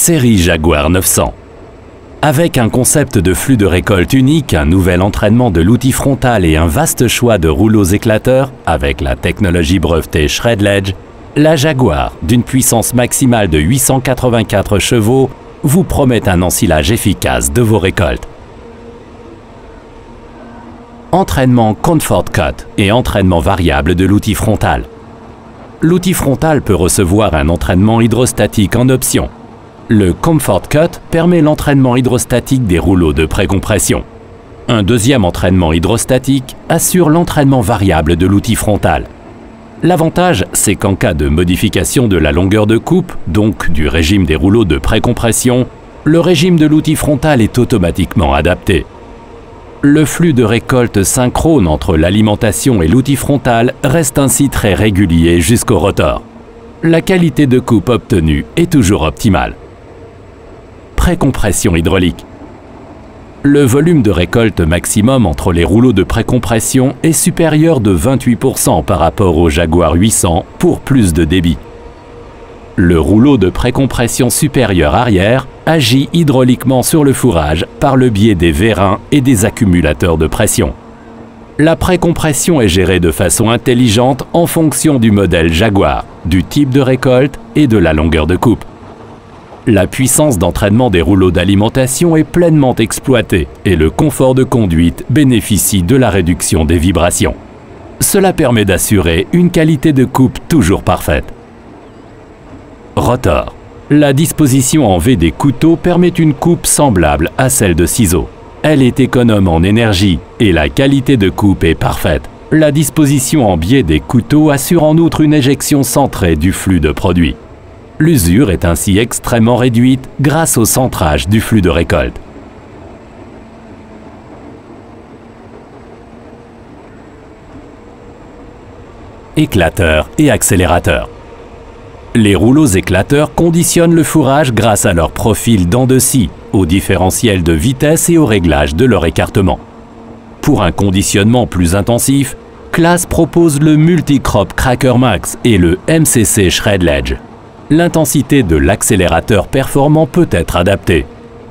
Série Jaguar 900. Avec un concept de flux de récolte unique, un nouvel entraînement de l'outil frontal et un vaste choix de rouleaux éclateurs, avec la technologie brevetée Shredledge, la Jaguar, d'une puissance maximale de 884 chevaux, vous promet un ensilage efficace de vos récoltes. Entraînement Comfort Cut et entraînement variable de l'outil frontal. L'outil frontal peut recevoir un entraînement hydrostatique en option. Le Comfort Cut permet l'entraînement hydrostatique des rouleaux de précompression. Un deuxième entraînement hydrostatique assure l'entraînement variable de l'outil frontal. L'avantage, c'est qu'en cas de modification de la longueur de coupe, donc du régime des rouleaux de précompression, le régime de l'outil frontal est automatiquement adapté. Le flux de récolte synchrone entre l'alimentation et l'outil frontal reste ainsi très régulier jusqu'au rotor. La qualité de coupe obtenue est toujours optimale. Précompression hydraulique. Le volume de récolte maximum entre les rouleaux de précompression est supérieur de 28% par rapport au Jaguar 800 pour plus de débit. Le rouleau de précompression supérieur arrière agit hydrauliquement sur le fourrage par le biais des vérins et des accumulateurs de pression. La précompression est gérée de façon intelligente en fonction du modèle Jaguar, du type de récolte et de la longueur de coupe. La puissance d'entraînement des rouleaux d'alimentation est pleinement exploitée et le confort de conduite bénéficie de la réduction des vibrations. Cela permet d'assurer une qualité de coupe toujours parfaite. Rotor. La disposition en V des couteaux permet une coupe semblable à celle de ciseaux. Elle est économe en énergie et la qualité de coupe est parfaite. La disposition en biais des couteaux assure en outre une éjection centrée du flux de produit. L'usure est ainsi extrêmement réduite grâce au centrage du flux de récolte. Éclateurs et accélérateurs. Les rouleaux éclateurs conditionnent le fourrage grâce à leur profil dents de scie, au différentiel de vitesse et au réglage de leur écartement. Pour un conditionnement plus intensif, Claas propose le Multicrop Cracker Max et le MCC Shredledge. L'intensité de l'accélérateur performant peut être adaptée.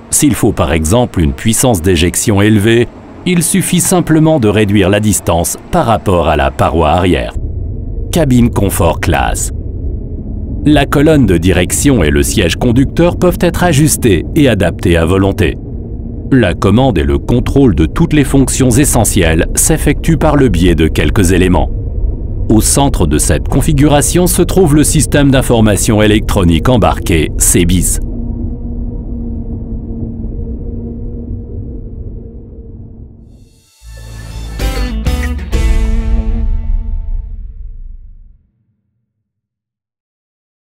S'il faut par exemple une puissance d'éjection élevée, il suffit simplement de réduire la distance par rapport à la paroi arrière. Cabine confort Claas. La colonne de direction et le siège conducteur peuvent être ajustés et adaptés à volonté. La commande et le contrôle de toutes les fonctions essentielles s'effectuent par le biais de quelques éléments. Au centre de cette configuration se trouve le système d'information électronique embarqué CBIS.